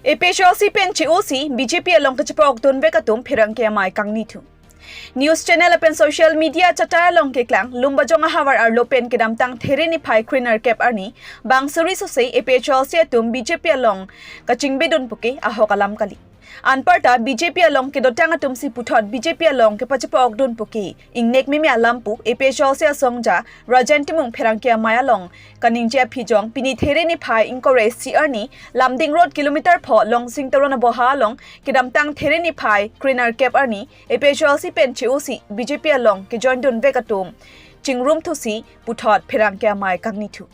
APHLC pen COC BJP along kachapok don bekatum phirang ke mai kangni thu News channel pen social media chataya long ke klang lumbajong hawar arlo pen kedam tang there ni phai cleaner cap arni bang suri so sei APHLC atum BJP along kaching bedon puke ahokalam kali Anparta BJP along ke dotang atum si puthot BJP along ke pachapok don puke ingnek mimi alampu APHLC songja rajantimung phirang ke mai along kaningje phijong pini there ni phai inkore si arni lamding road kilometer pho long sing torona boha long kedam tang there ni phai cleaner cap arni APHLC pen COC BJP along ke join don vekatum chingrum thusi puthot phirang ke mai kangni thu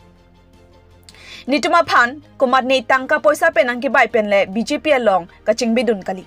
Nituma phan kumat nei tangka poisa penang ki bai penle BJP along kaching bidun kali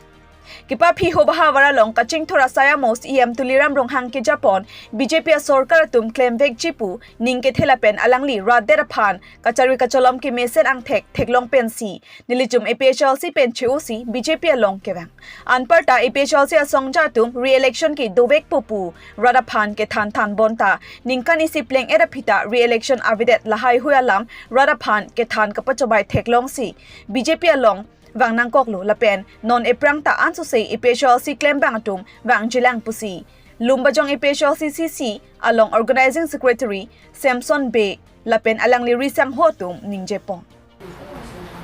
Kipa phi hobaha wara long kaching thora saya mos tuliram rong hang ke Japon BJP sarkar tum claim vek jipu ningke thela pen alangli rader phan kachari kacholom ki mesen ang theklong pen si nilijum APHLC pen COC BJP along kewang anparta APHLC songja tum re-election ki dovek pupu rada phan ke than bonta ningkani sipleng era phita re-election avidet lahai hualam rada phan ke than kapachobai theklong si BJP along Wang nang koklo lapen non eprang ta anso say APHLC claim bang atum wang jilang pusi lumbajong APHLC CC along organizing secretary Samson Bay lapen alang li risang hotum ning Jepong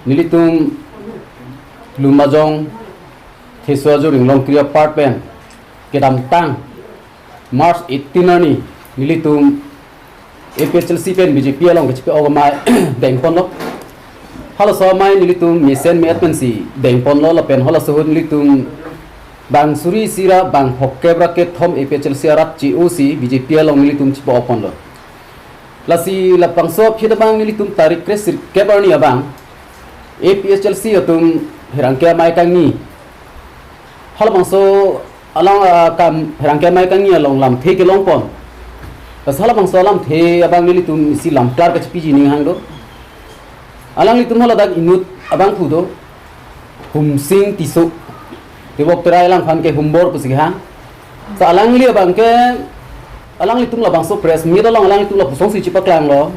Nilitung lumbajong theswajo ringlong kriya part pen kedam tang March 18 ni nilitung APHLC pen BJP along kecipe ogama dengpon lo Halo samai nilitung mesen metmensi dengpon lo lapen halo suhud nilitung bang suri sira bang hokke bracket thom APHLC arat COC BJP along nilitung cipo opon lo lasi lapang sop hita bang nilitung tarik kres kebarni abang APHLC atum herangke mai kangi halo bang so along kam herangke mai kangi along lam the ke longpon pas halo bang so lam the abang nilitung si lam tar ke piji ning hang do Alang litum hala dak inut abang pudo humsing tisu tibok terai lang fan ke humbor pusiha sa alang li abang ke alang litum la bang so press mi dolong alang litum la pusong si cipak lang lo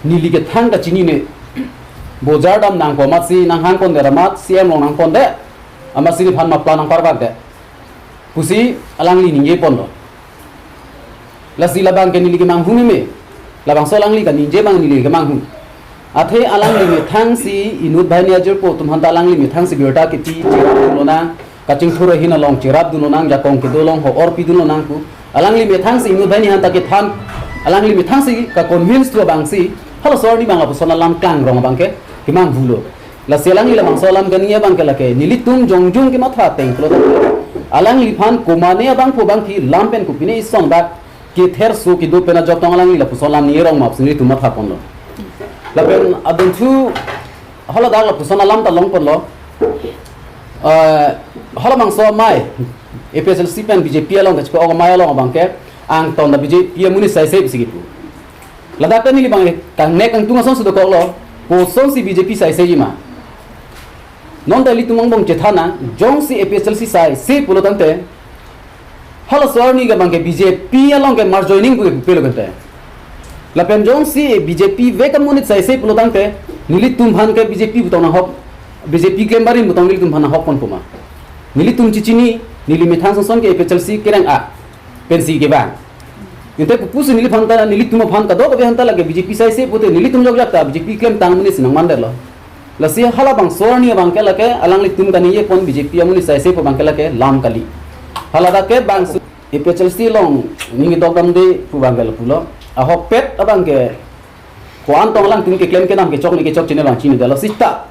nili ke thang ka chini ne bojar dam nang ko mat si nang hang kon de ramat cm long nang kon de amasi ni phan ma plan nang parba de pusi alang li ninge pon lo la si la bang ke nili ke mang humi me la bang so alang li ka ninje bang nili ke mang hum Athe alang li mithang si inut bhai ni ajur po tum hanta alang li mithang si biota ke ti lona kaching thura hina long chirap du nonang jakong ke dolong ho or pi du nonang ku alang li mithang si inut bhai ni hanta ke than alang li mithang si ka convince tu bang si halo sor ni bang la pusona lam klang rong bang ke himang bulo la selang li lam solam gania bang ke la ke nilitum jongjung ke matha teng klo alang li phan komane bang po bang ki lampen ku pine isong dak ke ther su ki do pena jok tong alang li la pusona ni rong map sini tu matha pon lo Lapen adun tu hala dak la pusana lam ta long pon lo hala mang so mai APHLC pen BJP along kachko og mai along bang ke ang ton da BJP muni sai sai bisigitu ladak pen ni bang kang nek ang tunga son su do ko lo po son si BJP sai sai ma non da li tumang bong chethana jong si APHLC sai sai pulo tante hala so ni ga bang ke BJP along ke mar joining ku pelo kante Lapen jong si BJP ve kamunit sai sai pulotang te nilit tum bhan ke BJP butong na hok BJP ke marin butong nilit tum bhan na hok pon puma nilit tum chichini nili mithang son ke APHLC kerang a pensi ke bang inte pupus nilit bhan ta nilit tum bhan ka do ke han ta lage BJP sai sai pute nilit tum jog jakta BJP claim tang muni sinang mandar lo la si hala bang sorni bang ke lake alang lit tum kani ye pon BJP amuni sai sai po bang ke lake lam kali hala da ke bang APHLC long ningi dog dam de pu bang ke pulo ahok pet abang ke kuan tong lang tin ke claim ke nam ke chok ni ke chok chine bang chini dalo sita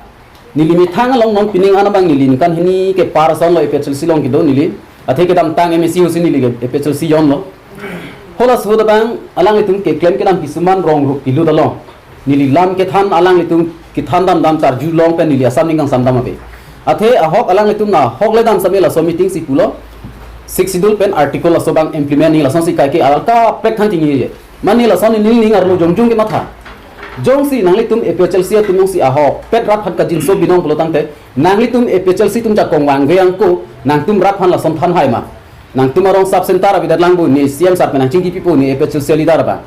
nili mi thang long non pining ana bang nili kan hini ke parason lo APHLC long ki do nili athe ke dam tang MSC usi nili ke APHLC yon lo hola so da bang alang itum ke claim ke nam kisuman rong ru kilu dalo nili lam ke than alang itum ki than dam tar ju long pe nili asam ningang sam dam abe athe ahok alang itum na hok le dam samela so meeting si pulo 6 sidul pen article so bang implement ni la son si kai ke alka pek thang tingi je Mani la soni ning ning arlo jongjung ke matha jong si nangli tum APHLC tum si aho pet rat phat ka jinso binong pulotang te nangli tum APHLC tum ja kongwang geang ko nang tum rat phan la som than hai ma nang tum arong sab center abidat langbu ni CM sar penang chingki pipo ni APHLC lidar ba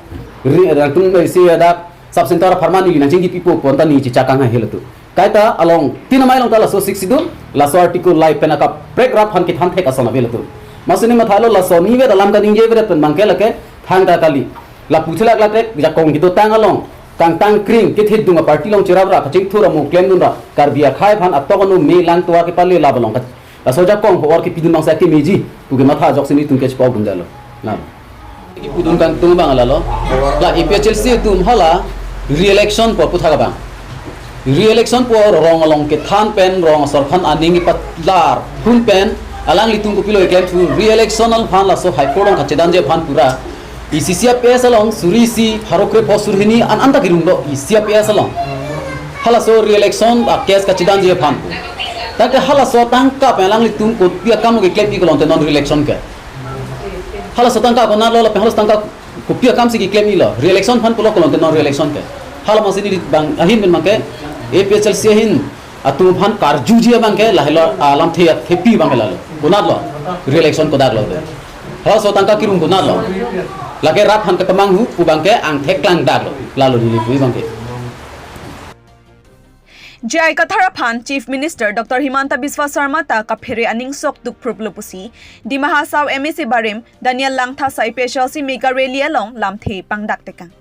ri nang tum si ada sab center farmani ni nang chingki pipo ponta ni chi chakang ha helatu kaita along tinamai long tala so 62 laso article live penaka paragraph han ki than thek asona belatu masuni mathalo laso ni ve dalam ka dingje ve pen bangke lake thang da kali la puthla la tek ja kong ki to tang along tang kring ke thit dunga party long chirabra ka ching thura mo claim dun ra karbia khai phan atokonu me lang to ke palle la balong ka laso ja kong or ki pidun mang sa ke meji tu ke matha jok sini tum ke chpau bun dalo na ki pudun kan tum bang la la iphlc tum hala re-election po putha ka bang re-election po rong along ke than pen rong sarkhan aning patlar hun pen alang litung ko pilo claim tu re-election al phan la so high court ong khachedan je phan pura ICCPS along surisi harokre po surhini an anta kirungdo ICCPS along hala so re-election a case khachedan je phan tak hala so tangka pelang litung ko pia kam ke claim ko long non re-election ke hala so tangka ko na lo hala tangka ko pia kam si ki claim lo re-election phan ko long non re-election ke hala masini bang ahin ben mangke APHLC hin atum phan karjuji bangke lahelo alam the thepi bangela lo kunat lo re-election ko dak lo de hala so tangka kirung kunat lo lage rat phan ka tamang hu pu bangke ang theklang dak lo lalo ni pu bangke Jai Kathara Phan Chief Minister Dr. Himanta Biswa Sarma ta kaphere aning sok duk proplopusi di Mahasaw MEC Barim Daniel Langtha sa IPHLC mega rally along lamthe pangdak tekang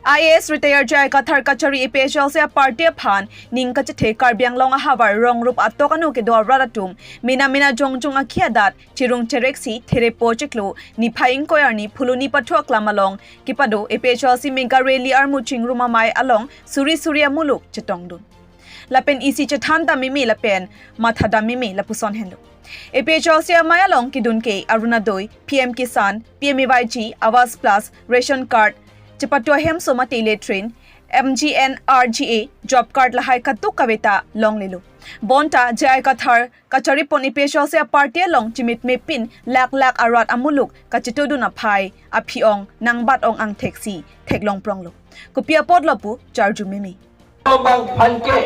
IAS retired Jai Kathar Kachari IPHLC party Phan ning kachethe karbyang long habar rong rup atokanu ke do radatum mina jongjong akhiadat chirung chereksi there projectlo ni phaing koyarni phuluni pathok lamalong kipado IPHLC mega rally armu chingruma mai along surya muluk chetongdun lapen isi chethan da mimi lapen matha da mimi lapuson hendo APHLC mayalong kidun ke Arunadoi PM Kisan PMAYG Awas Plus ration card chepatwa hem soma tele train MGNRGA job card lahai katu kaveta long lelu bonta jai kathar kachari poni APHLC party long chimit me pin lak arat amuluk kachitodu na phai aphiong nangbat ong ang taxi theklong pronglo kopia podlopu charju mimi abang panke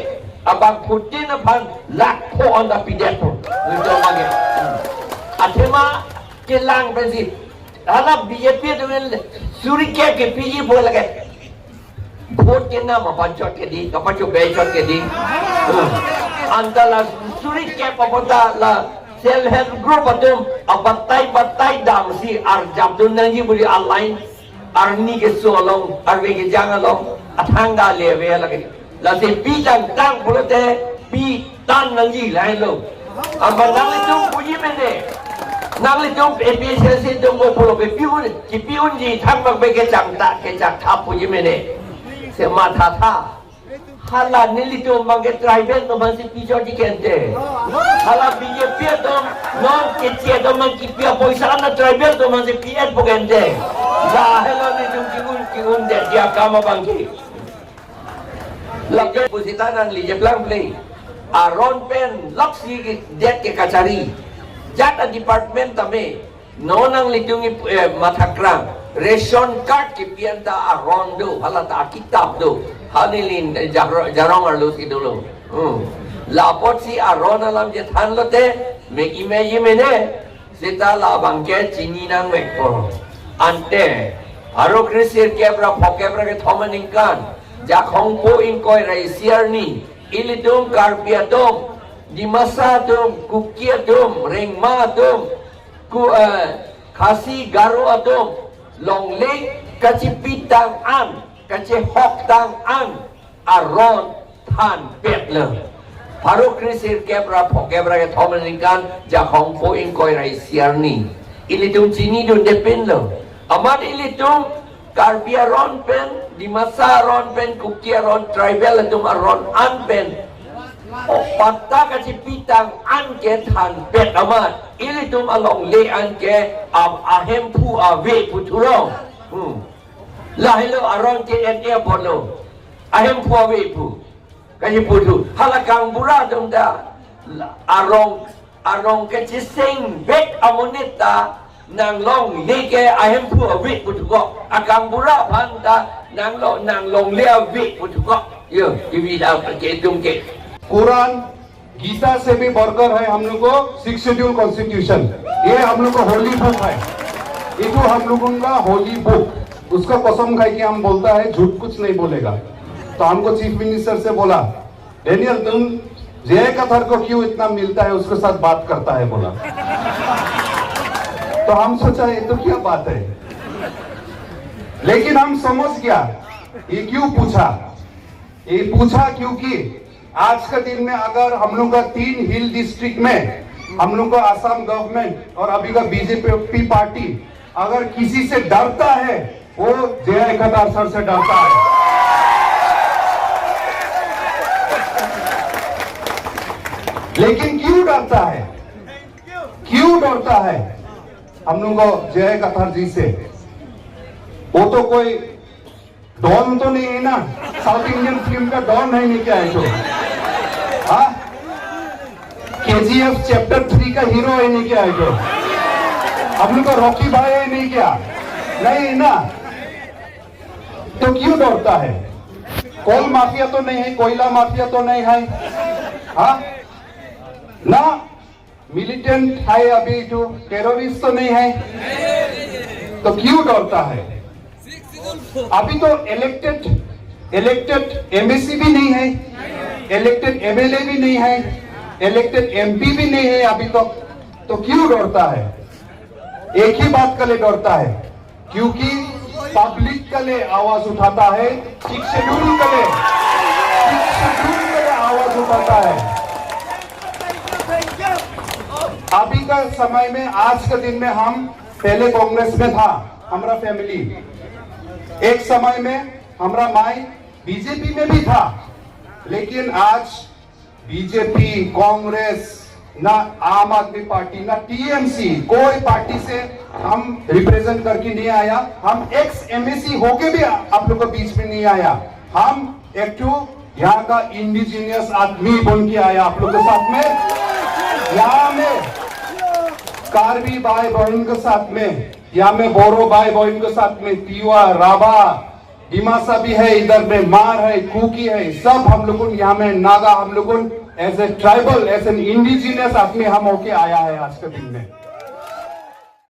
abang putin abang lakho on the pidepo njo mage athema ke lang bensi hala BJP dengan suri ke PG boleh lagi vote ke nama panchot ke di kapacho bechot ke di antara suri ke papota la self help group atum abatai dam si arjab dun nangi buri online arni ke solong arwe ke jangalong athanga lewe lagi la se pi tang boleh te pi tan nangi lain lo abang nang itu puji mene nang litong APHLC dong mo polo pe piun ki piun ji tham bang be ke jang ta ke jak tha pu ji mene se ma tha hala ni litong bang ke tribal no man si pi jo ji kente hala BJP dong non ke che dong man ki pi poisa na tribal dong man si pi et po kente la hello ni dong kingun de dia kama bang ki lagi positanan li je plan play aron pen laksi det ke kachari jata department tame nonang litungi mathakrang ration card ki pianta arondo halata kitab do hanilin jarong arlo si dulu lapot si aron alam je thanlote me image mene sita la bangke chini nang mekko ante aro krisir kebra phokebra ke thomaningkan jakhong po inkoi rai siarni ilitum karpiatom di masa dum kukia dum ringma dum ku khasi garo dum longleng kacipitang an kace hok tang an aron than petle paro krisir kebra phokebra ke thomaningkan jakhong po inkoi rai siarni ilitum chini dun depin lo amad ilitum karbia ron pen di masa ron pen kukia ron tribal dum aron an pen Pata kasi pitang anke than pet amat ilitum along le anke ahem pu ave puturong lahilo aron ke ene bolo ahem pu ave pu kasi putu halakang bura dum da arong ke chising bek amoneta nang long le ke ahem pu ave putugo akang bura phanta nang long le ave putugo yo divida ke dum ke Quran Gita से भी बढ़कर है हम लोग को 6 schedule constitution ये हम लोग को होली बुक है ये तो हम लोगों का होली बुक उसका कसम खाई कि हम बोलता है झूठ कुछ नहीं बोलेगा तो हमको चीफ मिनिस्टर से बोला डेनियल तुम जय कथर को क्यों इतना मिलता है, उसके साथ बात करता है बोला। तो हम सोचा ये तो क्या बात है, लेकिन हम समझ गया ये क्यों पूछा। ये पूछा क्योंकि आज के दिन में अगर हम लोग का 3 हिल डिस्ट्रिक्ट में हम लोग का आसाम गवर्नमेंट और अभी का बीजेपी पार्टी अगर किसी से डरता है वो जय कथर सर से डरता है। लेकिन क्यों डरता है, क्यों डरता है हम लोग को जय कथर जी से? वो तो कोई डॉन तो नहीं है ना, साउथ इंडियन फिल्म का डॉन है नहीं क्या है तो? हाँ, KGF चैप्टर 3 का हीरो है नहीं क्या है तो? हम लोग का रॉकी भाई है नहीं क्या? नहीं है ना, तो क्यों डरता है? कोल माफिया तो नहीं है, कोयला माफिया तो नहीं है, हाँ ना, मिलिटेंट है अभी जो टेररिस्ट तो नहीं है, तो क्यों डरता है? अभी तो इलेक्टेड एमएससी भी नहीं है, इलेक्टेड एमएलए भी नहीं है, इलेक्टेड एमपी भी नहीं है अभी तो क्यों डरता है? एक ही बात के लिए डरता है, क्योंकि पब्लिक के लिए आवाज उठाता है, 6 शेड्यूल के लिए आवाज उठाता है। अभी का समय में, आज के दिन में, हम पहले कांग्रेस में था हमारा फैमिली, एक समय में हमारा माई बीजेपी में भी था, लेकिन आज बीजेपी, कांग्रेस, ना आम आदमी पार्टी, ना टीएमसी, कोई पार्टी से हम रिप्रेजेंट करके नहीं आया। हम एक्स एमएससी होके भी आप लोग के बीच में नहीं आया। हम एक यहाँ का इंडिजिनियस आदमी बन के आया आप लोग के साथ में। यहाँ में कार्बी भाई बहन के साथ में, यहाँ में बोरो भाई बहन के साथ में, तिवा, राभा, डिमासा भी है, इधर में मार है, कुकी है, सब हम लोग यहाँ में नागा, हम लोग as a tribal, as an indigenous आदमी हम होके आया है आज के दिन में।